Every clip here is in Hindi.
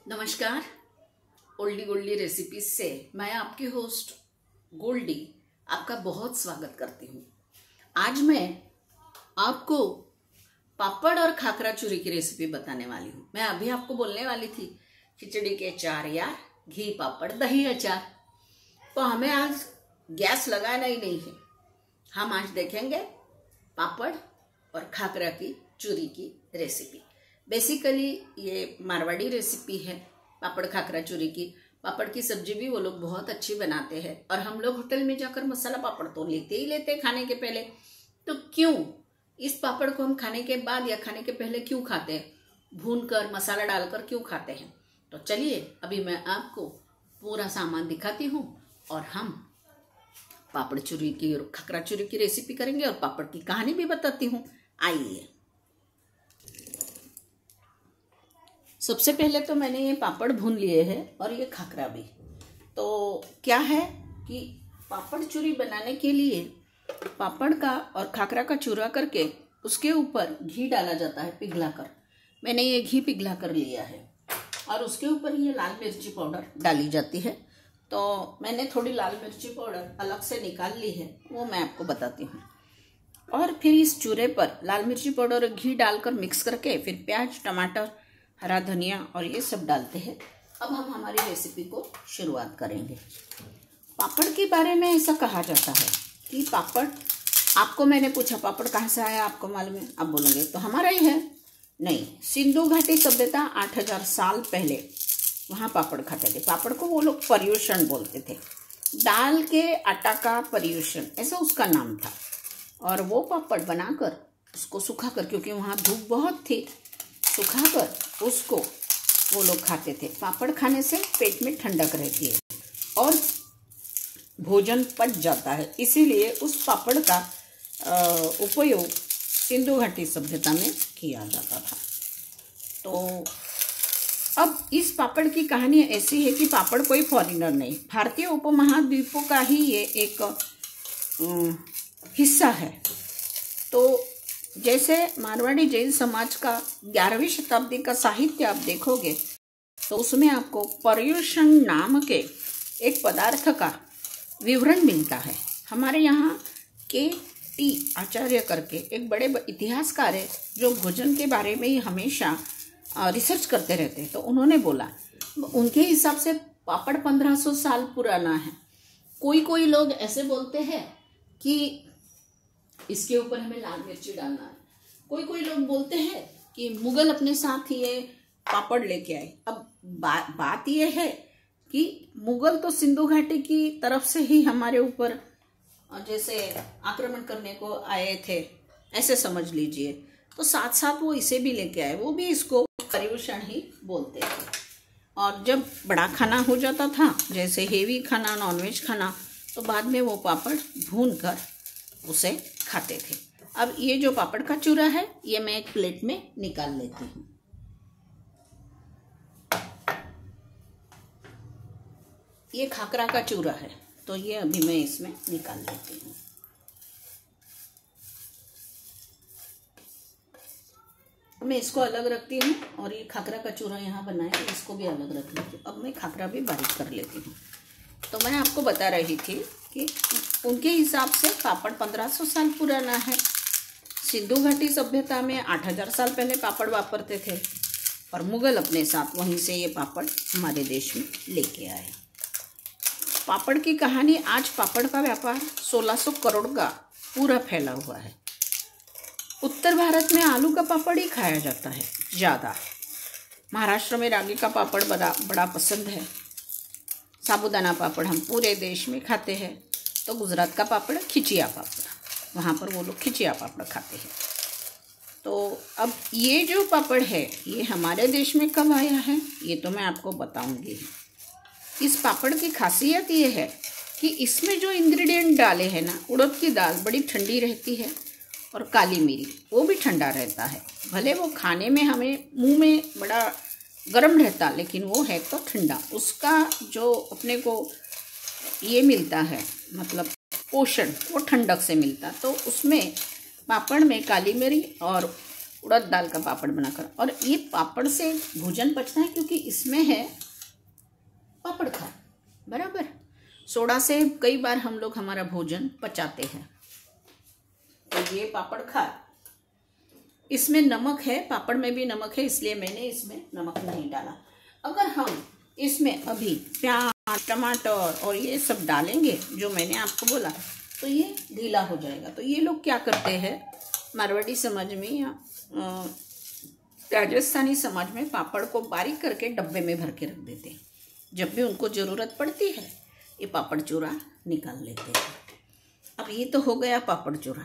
नमस्कार। ओल्डी गोल्डी रेसिपीज से मैं आपकी होस्ट गोल्डी आपका बहुत स्वागत करती हूँ। आज मैं आपको पापड़ और खाकरा चूरी की रेसिपी बताने वाली हूँ। मैं अभी आपको बोलने वाली थी खिचड़ी के चार या घी पापड़ दही अचार, तो हमें आज गैस लगाना ही नहीं है। हम आज देखेंगे पापड़ और खाकरा की चूरी की रेसिपी। बेसिकली ये मारवाड़ी रेसिपी है पापड़ खाकरा चूरी की। पापड़ की सब्जी भी वो लोग बहुत अच्छी बनाते हैं और हम लोग होटल में जाकर मसाला पापड़ तो लेते ही लेते खाने के पहले, तो क्यों इस पापड़ को हम खाने के बाद या खाने के पहले क्यों खाते हैं, भून कर मसाला डालकर क्यों खाते हैं। तो चलिए अभी मैं आपको पूरा सामान दिखाती हूँ और हम पापड़ चूरी की और खाकरा चूरी की रेसिपी करेंगे और पापड़ की कहानी भी बताती हूँ। आइए, सबसे पहले तो मैंने ये पापड़ भून लिए हैं और ये खाकरा भी। तो क्या है कि पापड़ चूरी बनाने के लिए पापड़ का और खाकरा का चूरा करके उसके ऊपर घी डाला जाता है पिघला कर। मैंने ये घी पिघला कर लिया है और उसके ऊपर ये लाल मिर्ची पाउडर डाली जाती है। तो मैंने थोड़ी लाल मिर्ची पाउडर अलग से निकाल ली है, वो मैं आपको बताती हूँ। और फिर इस चूरे पर लाल मिर्ची पाउडर और घी डालकर मिक्स करके फिर प्याज, टमाटर, हरा धनिया और ये सब डालते हैं। अब हम हमारी रेसिपी को शुरुआत करेंगे। पापड़ के बारे में ऐसा कहा जाता है कि पापड़, आपको मैंने पूछा पापड़ कहाँ से आया, आपको मालूम है? आप बोलोगे तो हमारा ही है। नहीं, सिंधु घाटी सभ्यता 8000 साल पहले वहाँ पापड़ खाते थे। पापड़ को वो लोग पर्यूषण बोलते थे, दाल के आटा का पर्यूषण ऐसा उसका नाम था। और वो पापड़ बनाकर उसको सुखाकर, क्योंकि वहाँ धूप बहुत थी, सुखाकर उसको वो लोग खाते थे। पापड़ खाने से पेट में ठंडक रहती है और भोजन पच जाता है, इसीलिए उस पापड़ का उपयोग सिंधु घाटी सभ्यता में किया जाता था। तो अब इस पापड़ की कहानी ऐसी है कि पापड़ कोई फॉरेनर नहीं, भारतीय उपमहाद्वीपों का ही ये एक हिस्सा है। तो जैसे मारवाड़ी जैन समाज का 11वीं शताब्दी का साहित्य आप देखोगे तो उसमें आपको पर्यूषण नाम के एक पदार्थ का विवरण मिलता है। हमारे यहाँ के.टी. आचार्य करके एक बड़े इतिहासकार है जो भोजन के बारे में ही हमेशा रिसर्च करते रहते हैं। तो उन्होंने बोला, उनके हिसाब से पापड़ 1500 साल पुराना है। कोई लोग ऐसे बोलते हैं कि इसके ऊपर हमें लाल मिर्ची डालना है। कोई लोग बोलते हैं कि मुगल अपने साथ ये पापड़ लेके आए। अब बात ये है कि मुगल तो सिंधु घाटी की तरफ से ही हमारे ऊपर जैसे आक्रमण करने को आए थे, ऐसे समझ लीजिए। तो साथ साथ वो इसे भी लेके आए, वो भी इसको पर्यूषण ही बोलते थे। और जब बड़ा खाना हो जाता था, जैसे हेवी खाना, नॉनवेज खाना, तो बाद में वो पापड़ भून कर उसे खाते थे। अब ये जो पापड़ का चूरा है ये मैं एक प्लेट में निकाल लेती हूँ। ये खाकरा का चूरा है, तो ये अभी मैं इसमें निकाल लेती हूँ। मैं इसको अलग रखती हूँ और ये खाकरा का चूरा यहाँ बनाया, इसको भी अलग रख लेती हूँ। अब मैं खाकरा भी बारीक कर लेती हूँ। तो मैं आपको बता रही थी कि उनके हिसाब से पापड़ 1500 साल पुराना है। सिंधु घाटी सभ्यता में 8000 साल पहले पापड़ वापरते थे और मुगल अपने साथ वहीं से ये पापड़ हमारे देश में लेके आए। पापड़ की कहानी, आज पापड़ का व्यापार 1600 करोड़ का पूरा फैला हुआ है। उत्तर भारत में आलू का पापड़ ही खाया जाता है ज़्यादा। महाराष्ट्र में रागी का पापड़ बड़ा पसंद है। साबूदाना पापड़ हम पूरे देश में खाते हैं। तो गुजरात का पापड़ खिचिया पापड़, वहाँ पर वो लोग खिचिया पापड़ खाते हैं। तो अब ये जो पापड़ है ये हमारे देश में कब आया है ये तो मैं आपको बताऊंगी। इस पापड़ की खासियत ये है कि इसमें जो इंग्रेडिएंट डाले हैं ना, उड़द की दाल बड़ी ठंडी रहती है और काली मिरी वो भी ठंडा रहता है। भले वो खाने में हमें मुँह में बड़ा गर्म रहता, लेकिन वो है तो ठंडा। उसका जो अपने को ये मिलता है, मतलब पोषण, वो ठंडक से मिलता। तो उसमें पापड़ में काली मिरी और उड़द दाल का पापड़ बनाकर। और ये पापड़ से भोजन पचता है क्योंकि इसमें है पापड़ खार, बराबर। सोडा से कई बार हम लोग हमारा भोजन पचाते हैं। तो ये पापड़ खार, इसमें नमक है, पापड़ में भी नमक है, इसलिए मैंने इसमें नमक नहीं डाला। अगर हम इसमें अभी प्याज, टमाटर और ये सब डालेंगे जो मैंने आपको बोला, तो ये ढीला हो जाएगा। तो ये लोग क्या करते हैं मारवाड़ी समाज में या राजस्थानी समाज में, पापड़ को बारीक करके डब्बे में भर के रख देते हैं। जब भी उनको ज़रूरत पड़ती है ये पापड़ चूरा निकाल लेते हैं। अब ये तो हो गया पापड़ चूरा।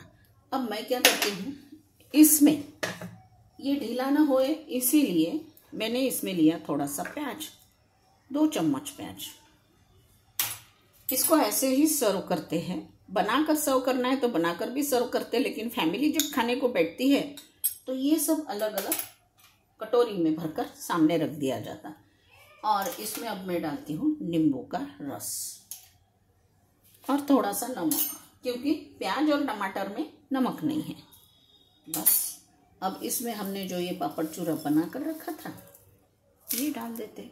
अब मैं क्या करती हूँ, इसमें ये ढीला ना होए इसीलिए मैंने इसमें लिया थोड़ा सा प्याज, 2 चम्मच प्याज। इसको ऐसे ही सर्व करते हैं। बनाकर सर्व करना है तो बनाकर भी सर्व करते हैं, लेकिन फैमिली जब खाने को बैठती है तो ये सब अलग अलग कटोरी में भरकर सामने रख दिया जाता। और इसमें अब मैं डालती हूँ नींबू का रस और थोड़ा सा नमक, क्योंकि प्याज और टमाटर में नमक नहीं है। बस अब इसमें हमने जो ये पापड़ चूरा बना कर रखा था ये डाल देते।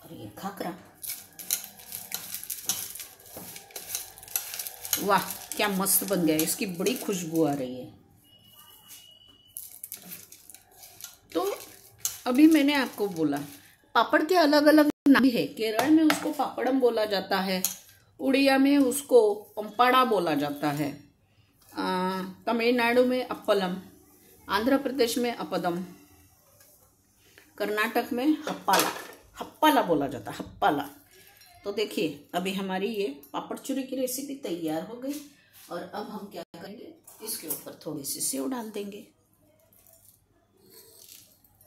और ये खाकरा, वाह क्या मस्त बन गया, इसकी बड़ी खुशबू आ रही है। तो अभी मैंने आपको बोला पापड़ के अलग अलग नाम भी है। केरल में उसको पापड़म बोला जाता है, उड़िया में उसको पंपाड़ा बोला जाता है, तमिलनाडु में अप्पलम, आंध्र प्रदेश में अपदम, कर्नाटक में हप्पाला, हप्पाला बोला जाता है, हप्पाला। तो देखिए अभी हमारी ये पापड़ चूरी की रेसिपी तैयार हो गई। और अब हम क्या करेंगे, इसके ऊपर थोड़ी सी सेव डाल देंगे,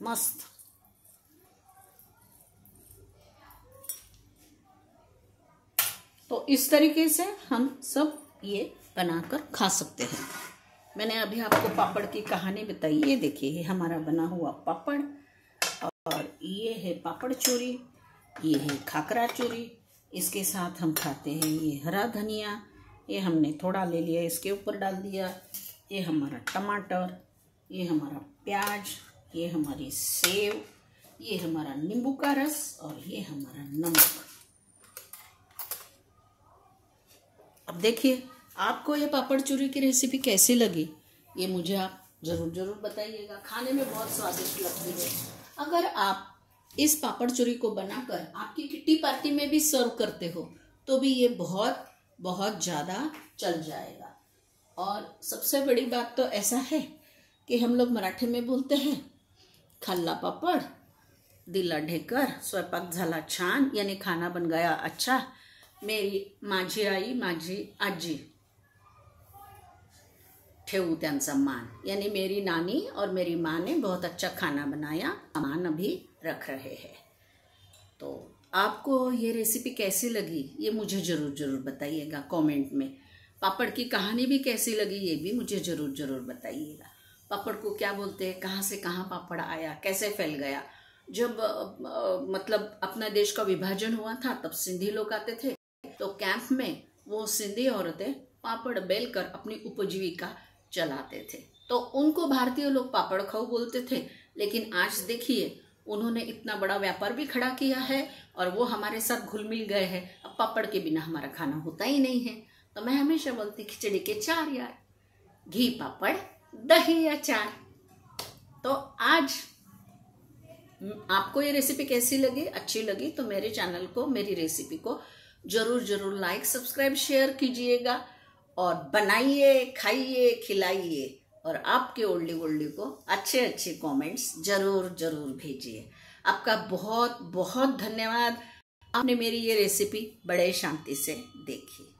मस्त। तो इस तरीके से हम सब ये बनाकर खा सकते हैं। मैंने अभी आपको पापड़ की कहानी बताई। ये देखिए ये हमारा बना हुआ पापड़, और ये है पापड़ चूरी, ये है खाकरा चूरी। इसके साथ हम खाते हैं ये हरा धनिया, ये हमने थोड़ा ले लिया इसके ऊपर डाल दिया, ये हमारा टमाटर, ये हमारा प्याज, ये हमारी सेव, ये हमारा नींबू का रस और ये हमारा नमक। अब देखिए आपको ये पापड़ चूरी की रेसिपी कैसी लगी, ये मुझे आप ज़रूर बताइएगा। खाने में बहुत स्वादिष्ट लगती है। अगर आप इस पापड़ चूरी को बनाकर आपकी किट्टी पार्टी में भी सर्व करते हो तो भी ये बहुत ज़्यादा चल जाएगा। और सबसे बड़ी बात तो ऐसा है कि हम लोग मराठी में बोलते हैं खाल्ला पापड़ दिला ढेकर, स्वयंपाक झाला छान, यानी खाना बन गया अच्छा, माझी आई माझी आजी ठेवू त्यांचा मान, यानी मेरी नानी और मेरी माँ ने बहुत अच्छा खाना बनाया, मान अभी रख रहे हैं। तो आपको ये रेसिपी कैसी लगी ये मुझे ज़रूर बताइएगा कमेंट में। पापड़ की कहानी भी कैसी लगी ये भी मुझे ज़रूर बताइएगा। पापड़ को क्या बोलते हैं, कहाँ से कहाँ पापड़ आया, कैसे फैल गया। जब मतलब अपना देश का विभाजन हुआ था तब सिंधी लोग आते थे, तो कैंप में वो सिंधी औरतें पापड़ बेलकर अपनी उपजीविका चलाते थे। तो उनको भारतीय लोग पापड़ खाऊ बोलते थे। लेकिन आज देखिए उन्होंने इतना बड़ा व्यापार भी खड़ा किया है और वो हमारे साथ घुल मिल गए हैं। अब पापड़ के बिना हमारा खाना होता ही नहीं है। तो मैं हमेशा बोलती खिचड़ी के 4 यार, घी पापड़ दही अचार। तो आज आपको ये रेसिपी कैसी लगी, अच्छी लगी तो मेरे चैनल को, मेरी रेसिपी को जरूर लाइक सब्सक्राइब शेयर कीजिएगा और बनाइए, खाइए, खिलाइए और आपके ओल्डी गोल्डी को अच्छे कमेंट्स जरूर भेजिए। आपका बहुत धन्यवाद। आपने मेरी ये रेसिपी बड़े शांति से देखी।